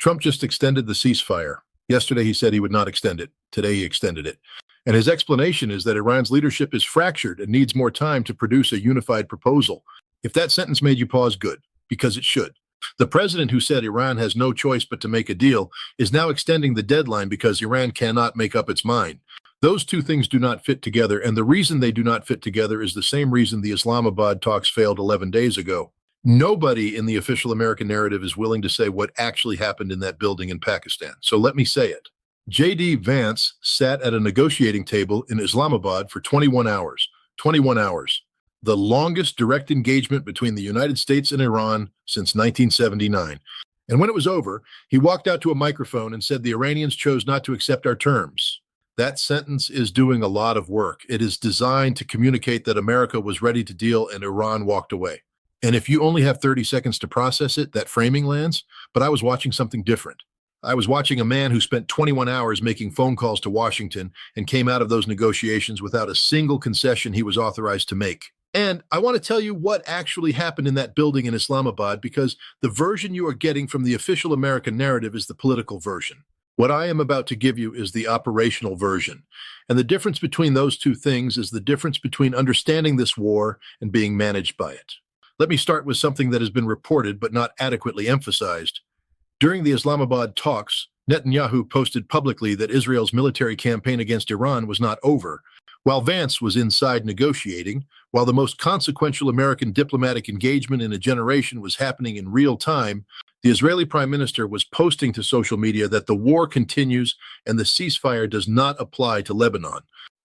Trump just extended the ceasefire. Yesterday he said he would not extend it. Today he extended it. And his explanation is that Iran's leadership is fractured and needs more time to produce a unified proposal. If that sentence made you pause, good, because it should. The president who said Iran has no choice but to make a deal is now extending the deadline because Iran cannot make up its mind. Those two things do not fit together, and the reason they do not fit together is the same reason the Islamabad talks failed 11 days ago. Nobody in the official American narrative is willing to say what actually happened in that building in Pakistan. So let me say it. JD Vance sat at a negotiating table in Islamabad for 21 hours. 21 hours. The longest direct engagement between the United States and Iran since 1979. And when it was over, he walked out to a microphone and said the Iranians chose not to accept our terms. That sentence is doing a lot of work. It is designed to communicate that America was ready to deal and Iran walked away. And if you only have 30 seconds to process it, that framing lands. But I was watching something different. I was watching a man who spent 21 hours making phone calls to Washington and came out of those negotiations without a single concession he was authorized to make. And I want to tell you what actually happened in that building in Islamabad, because the version you are getting from the official American narrative is the political version. What I am about to give you is the operational version. And the difference between those two things is the difference between understanding this war and being managed by it. Let me start with something that has been reported but not adequately emphasized. During the Islamabad talks, Netanyahu posted publicly that Israel's military campaign against Iran was not over, while Vance was inside negotiating, while the most consequential American diplomatic engagement in a generation was happening in real time. The Israeli prime minister was posting to social media that the war continues and the ceasefire does not apply to Lebanon.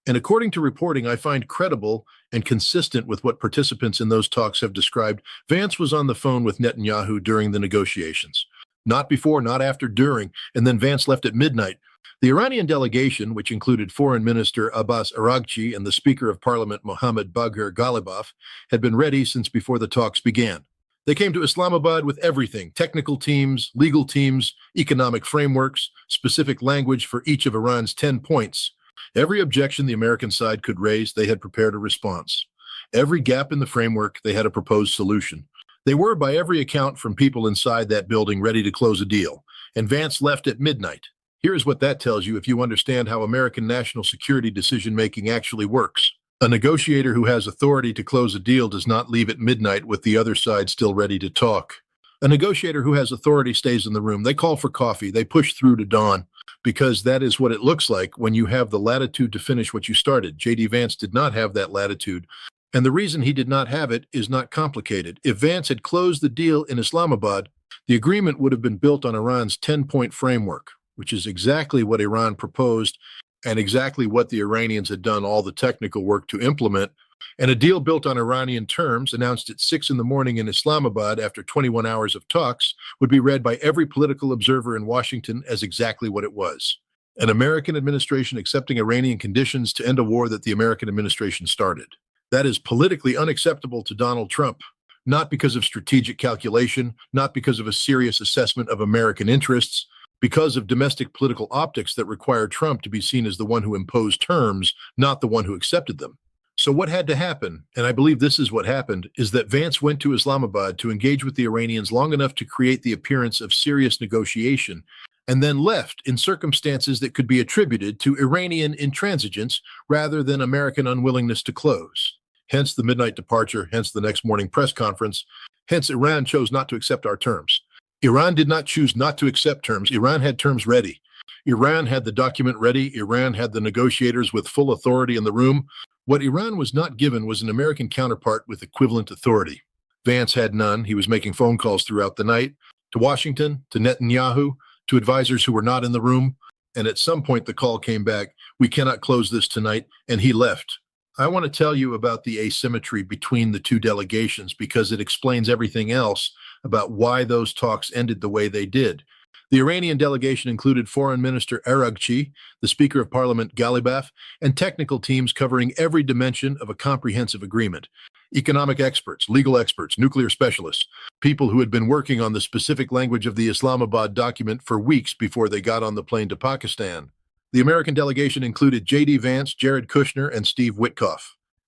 And according to reporting I find credible and consistent with what participants in those talks have described, Vance was on the phone with Netanyahu during the negotiations. Not before, not after, during, and then Vance left at midnight. The Iranian delegation, which included Foreign Minister Abbas Araghchi and the Speaker of Parliament Mohammad Bagher Ghalibaf, had been ready since before the talks began. They came to Islamabad with everything: technical teams, legal teams, economic frameworks, specific language for each of Iran's 10 points. Every objection the American side could raise, they had prepared a response. Every gap in the framework, they had a proposed solution. They were, by every account from people inside that building, ready to close a deal. And Vance left at midnight. Here's what that tells you if you understand how American national security decision-making actually works. A negotiator who has authority to close a deal does not leave at midnight with the other side still ready to talk. A negotiator who has authority stays in the room. They call for coffee. They push through to dawn, because that is what it looks like when you have the latitude to finish what you started. JD Vance did not have that latitude. And the reason he did not have it is not complicated. If Vance had closed the deal in Islamabad, the agreement would have been built on Iran's 10-point framework, which is exactly what Iran proposed and exactly what the Iranians had done all the technical work to implement. And a deal built on Iranian terms, announced at 6 in the morning in Islamabad after 21 hours of talks, would be read by every political observer in Washington as exactly what it was: an American administration accepting Iranian conditions to end a war that the American administration started. That is politically unacceptable to Donald Trump, not because of strategic calculation, not because of a serious assessment of American interests, because of domestic political optics that require Trump to be seen as the one who imposed terms, not the one who accepted them. So what had to happen, and I believe this is what happened, is that Vance went to Islamabad to engage with the Iranians long enough to create the appearance of serious negotiation, and then left in circumstances that could be attributed to Iranian intransigence rather than American unwillingness to close. Hence the midnight departure, hence the next morning press conference, hence Iran chose not to accept our terms. Iran did not choose not to accept terms. Iran had terms ready. Iran had the document ready. Iran had the negotiators with full authority in the room. What Iran was not given was an American counterpart with equivalent authority. Vance had none. He was making phone calls throughout the night to Washington, to Netanyahu, to advisors who were not in the room. And at some point, the call came back: we cannot close this tonight. And he left. I want to tell you about the asymmetry between the two delegations because it explains everything else about why those talks ended the way they did. The Iranian delegation included Foreign Minister Araghchi, the Speaker of Parliament Ghalibaf, and technical teams covering every dimension of a comprehensive agreement. Economic experts, legal experts, nuclear specialists, people who had been working on the specific language of the Islamabad document for weeks before they got on the plane to Pakistan. The American delegation included JD Vance, Jared Kushner, and Steve Witkoff.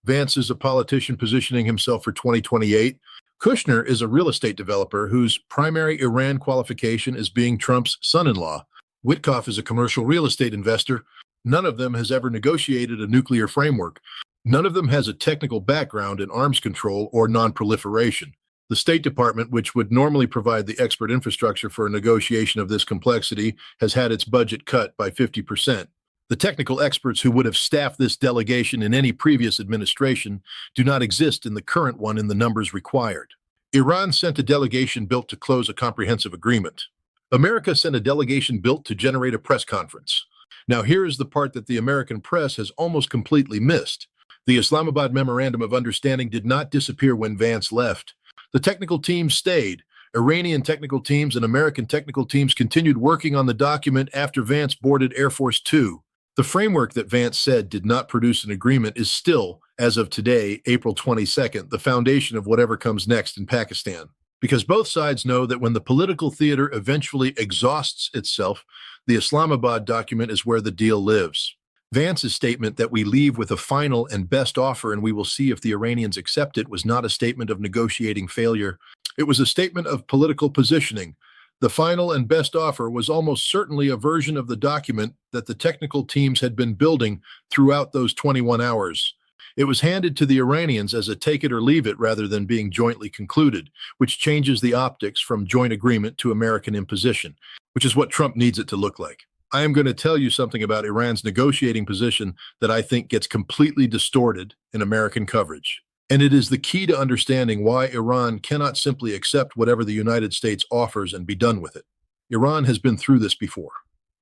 Vance is a politician positioning himself for 2028. Kushner is a real estate developer whose primary Iran qualification is being Trump's son-in-law. Witkoff is a commercial real estate investor. None of them has ever negotiated a nuclear framework. None of them has a technical background in arms control or non-proliferation. The State Department, which would normally provide the expert infrastructure for a negotiation of this complexity, has had its budget cut by 50%. The technical experts who would have staffed this delegation in any previous administration do not exist in the current one in the numbers required. Iran sent a delegation built to close a comprehensive agreement. America sent a delegation built to generate a press conference. Now, here is the part that the American press has almost completely missed. The Islamabad Memorandum of Understanding did not disappear when Vance left. The technical team stayed. Iranian technical teams and American technical teams continued working on the document after Vance boarded Air Force Two. The framework that Vance said did not produce an agreement is still, as of today, April 22nd, the foundation of whatever comes next in Pakistan. Because both sides know that when the political theater eventually exhausts itself, the Islamabad document is where the deal lives. Vance's statement that we leave with a final and best offer and we will see if the Iranians accept it was not a statement of negotiating failure. It was a statement of political positioning. The final and best offer was almost certainly a version of the document that the technical teams had been building throughout those 21 hours. It was handed to the Iranians as a take it or leave it rather than being jointly concluded, which changes the optics from joint agreement to American imposition, which is what Trump needs it to look like. I am going to tell you something about Iran's negotiating position that I think gets completely distorted in American coverage. And it is the key to understanding why Iran cannot simply accept whatever the United States offers and be done with it. Iran has been through this before,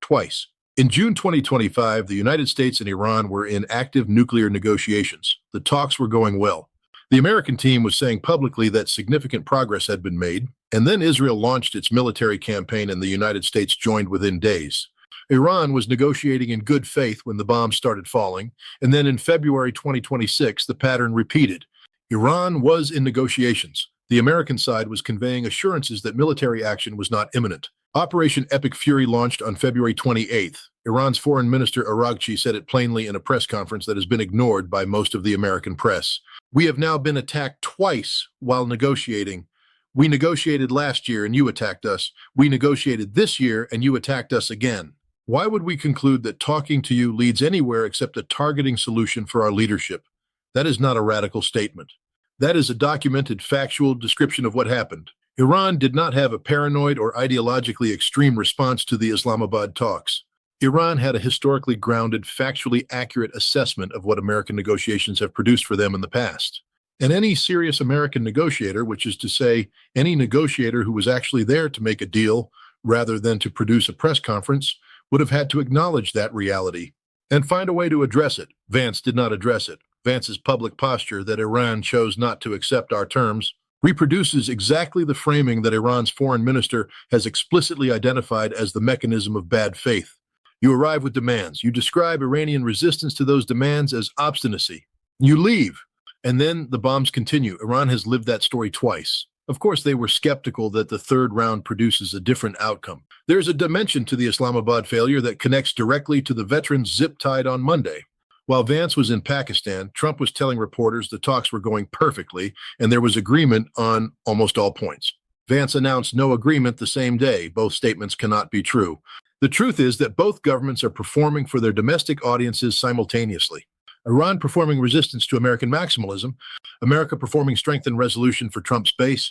twice. In June 2025, the United States and Iran were in active nuclear negotiations. The talks were going well. The American team was saying publicly that significant progress had been made, and then Israel launched its military campaign and the United States joined within days. Iran was negotiating in good faith when the bombs started falling, and then in February 2026, the pattern repeated. Iran was in negotiations. The American side was conveying assurances that military action was not imminent. Operation Epic Fury launched on February 28th. Iran's Foreign Minister Araghchi said it plainly in a press conference that has been ignored by most of the American press. We have now been attacked twice while negotiating. We negotiated last year and you attacked us. We negotiated this year and you attacked us again. Why would we conclude that talking to you leads anywhere except a targeting solution for our leadership? That is not a radical statement. That is a documented, factual description of what happened. Iran did not have a paranoid or ideologically extreme response to the Islamabad talks. Iran had a historically grounded, factually accurate assessment of what American negotiations have produced for them in the past. And any serious American negotiator, which is to say, any negotiator who was actually there to make a deal rather than to produce a press conference, would have had to acknowledge that reality and find a way to address it. Vance did not address it. Vance's public posture that Iran chose not to accept our terms reproduces exactly the framing that Iran's foreign minister has explicitly identified as the mechanism of bad faith. You arrive with demands. You describe Iranian resistance to those demands as obstinacy. You leave, and then the bombs continue. Iran has lived that story twice. Of course, they were skeptical that the third round produces a different outcome. There's a dimension to the Islamabad failure that connects directly to the veterans zip-tied on Monday. While Vance was in Pakistan, Trump was telling reporters the talks were going perfectly and there was agreement on almost all points. Vance announced no agreement the same day. Both statements cannot be true. The truth is that both governments are performing for their domestic audiences simultaneously. Iran performing resistance to American maximalism, America performing strength and resolution for Trump's base,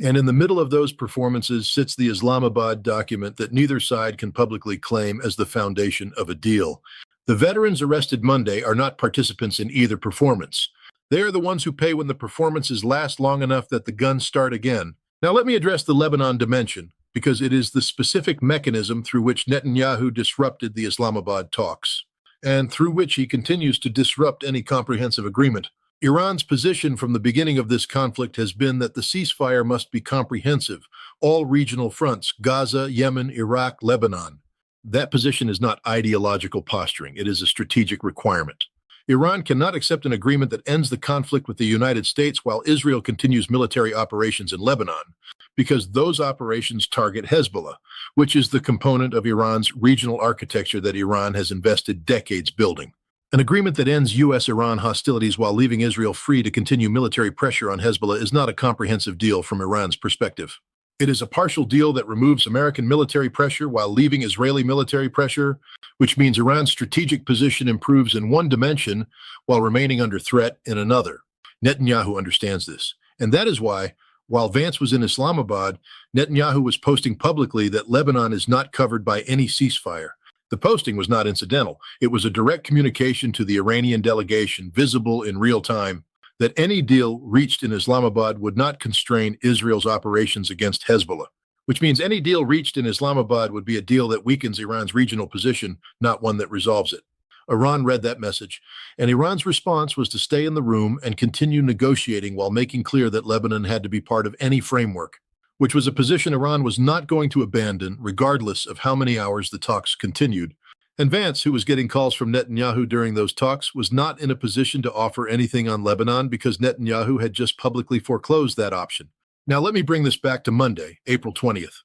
and in the middle of those performances sits the Islamabad document that neither side can publicly claim as the foundation of a deal. The veterans arrested Monday are not participants in either performance. They are the ones who pay when the performances last long enough that the guns start again. Now let me address the Lebanon dimension, because it is the specific mechanism through which Netanyahu disrupted the Islamabad talks, and through which he continues to disrupt any comprehensive agreement. Iran's position from the beginning of this conflict has been that the ceasefire must be comprehensive, all regional fronts, Gaza, Yemen, Iraq, Lebanon. That position is not ideological posturing. It is a strategic requirement. Iran cannot accept an agreement that ends the conflict with the United States while Israel continues military operations in Lebanon, because those operations target Hezbollah, which is the component of Iran's regional architecture that Iran has invested decades building. An agreement that ends U.S.-Iran hostilities while leaving Israel free to continue military pressure on Hezbollah is not a comprehensive deal from Iran's perspective. It is a partial deal that removes American military pressure while leaving Israeli military pressure, which means Iran's strategic position improves in one dimension while remaining under threat in another. Netanyahu understands this, and that is why, while Vance was in Islamabad, Netanyahu was posting publicly that Lebanon is not covered by any ceasefire. The posting was not incidental. It was a direct communication to the Iranian delegation, visible in real time, that any deal reached in Islamabad would not constrain Israel's operations against Hezbollah, which means any deal reached in Islamabad would be a deal that weakens Iran's regional position, not one that resolves it. Iran read that message, and Iran's response was to stay in the room and continue negotiating while making clear that Lebanon had to be part of any framework, which was a position Iran was not going to abandon regardless of how many hours the talks continued. And Vance, who was getting calls from Netanyahu during those talks, was not in a position to offer anything on Lebanon because Netanyahu had just publicly foreclosed that option. Now let me bring this back to Monday, April 20th.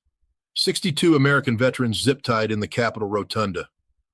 62 American veterans zip-tied in the Capitol Rotunda,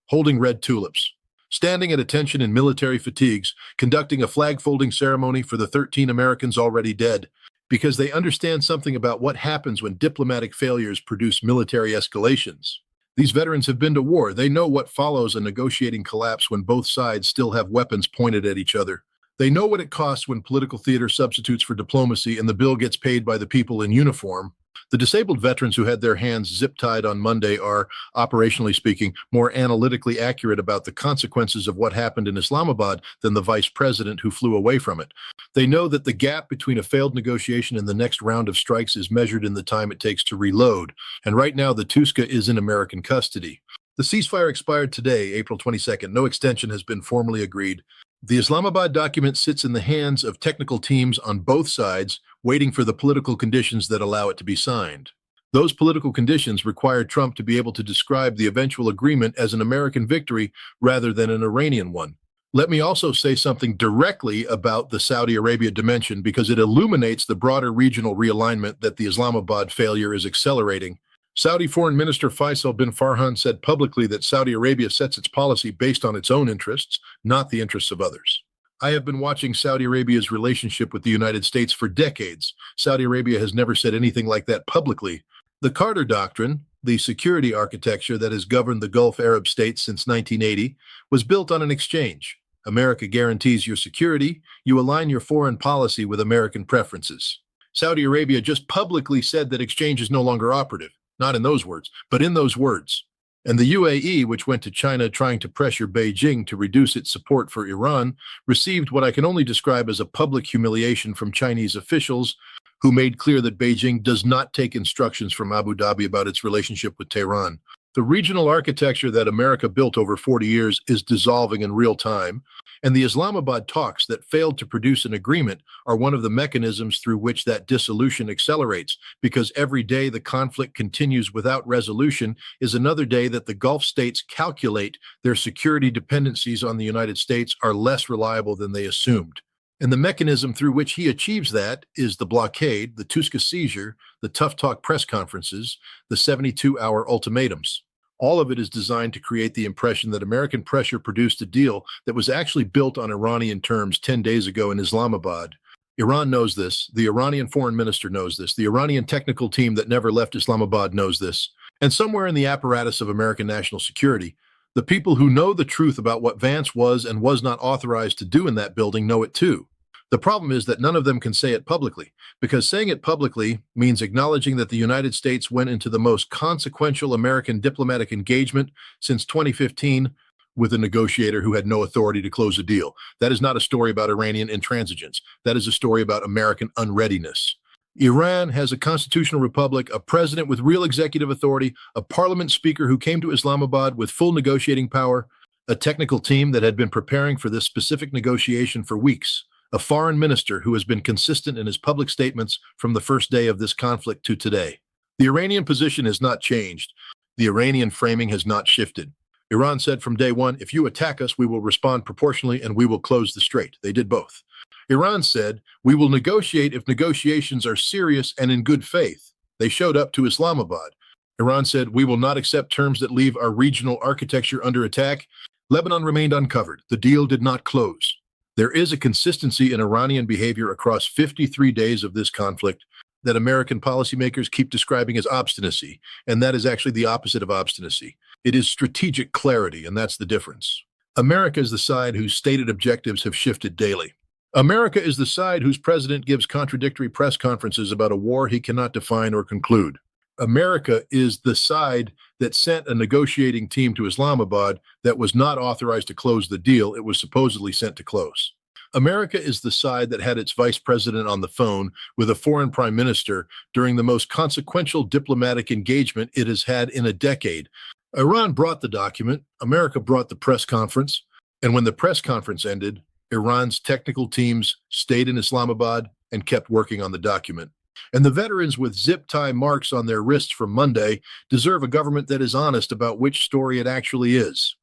holding red tulips, standing at attention in military fatigues, conducting a flag-folding ceremony for the 13 Americans already dead, because they understand something about what happens when diplomatic failures produce military escalations. These veterans have been to war. They know what follows a negotiating collapse when both sides still have weapons pointed at each other. They know what it costs when political theater substitutes for diplomacy and the bill gets paid by the people in uniform. The disabled veterans who had their hands zip-tied on Monday are, operationally speaking, more analytically accurate about the consequences of what happened in Islamabad than the vice president who flew away from it. They know that the gap between a failed negotiation and the next round of strikes is measured in the time it takes to reload, and right now the Tuska is in American custody. The ceasefire expired today, April 22nd. No extension has been formally agreed. The Islamabad document sits in the hands of technical teams on both sides, waiting for the political conditions that allow it to be signed. Those political conditions required Trump to be able to describe the eventual agreement as an American victory rather than an Iranian one. Let me also say something directly about the Saudi Arabia dimension because it illuminates the broader regional realignment that the Islamabad failure is accelerating. Saudi Foreign Minister Faisal bin Farhan said publicly that Saudi Arabia sets its policy based on its own interests, not the interests of others. I have been watching Saudi Arabia's relationship with the United States for decades. Saudi Arabia has never said anything like that publicly. The Carter Doctrine, the security architecture that has governed the Gulf Arab states since 1980, was built on an exchange. America guarantees your security. You align your foreign policy with American preferences. Saudi Arabia just publicly said that exchange is no longer operative. Not in those words, but in those words. And the UAE, which went to China trying to pressure Beijing to reduce its support for Iran, received what I can only describe as a public humiliation from Chinese officials who made clear that Beijing does not take instructions from Abu Dhabi about its relationship with Tehran. The regional architecture that America built over 40 years is dissolving in real time, and the Islamabad talks that failed to produce an agreement are one of the mechanisms through which that dissolution accelerates, because every day the conflict continues without resolution is another day that the Gulf states calculate their security dependencies on the United States are less reliable than they assumed. And the mechanism through which he achieves that is the blockade, the Tuska seizure, the tough talk press conferences, the 72-hour ultimatums. All of it is designed to create the impression that American pressure produced a deal that was actually built on Iranian terms 10 days ago in Islamabad. Iran knows this. The Iranian foreign minister knows this. The Iranian technical team that never left Islamabad knows this. And somewhere in the apparatus of American national security, the people who know the truth about what Vance was and was not authorized to do in that building know it too. The problem is that none of them can say it publicly, because saying it publicly means acknowledging that the United States went into the most consequential American diplomatic engagement since 2015 with a negotiator who had no authority to close a deal. That is not a story about Iranian intransigence. That is a story about American unreadiness. Iran has a constitutional republic, a president with real executive authority, a parliament speaker who came to Islamabad with full negotiating power, a technical team that had been preparing for this specific negotiation for weeks, a foreign minister who has been consistent in his public statements from the first day of this conflict to today. The Iranian position has not changed. The Iranian framing has not shifted. Iran said from day one, if you attack us, we will respond proportionally and we will close the strait. They did both. Iran said, we will negotiate if negotiations are serious and in good faith. They showed up to Islamabad. Iran said, we will not accept terms that leave our regional architecture under attack. Lebanon remained uncovered. The deal did not close. There is a consistency in Iranian behavior across 53 days of this conflict that American policymakers keep describing as obstinacy, and that is actually the opposite of obstinacy. It is strategic clarity, and that's the difference. America is the side whose stated objectives have shifted daily. America is the side whose president gives contradictory press conferences about a war he cannot define or conclude. America is the side that sent a negotiating team to Islamabad that was not authorized to close the deal it was supposedly sent to close. America is the side that had its vice president on the phone with a foreign prime minister during the most consequential diplomatic engagement it has had in a decade. Iran brought the document, America brought the press conference, and when the press conference ended, Iran's technical teams stayed in Islamabad and kept working on the document. And the veterans with zip tie marks on their wrists from Monday deserve a government that is honest about which story it actually is.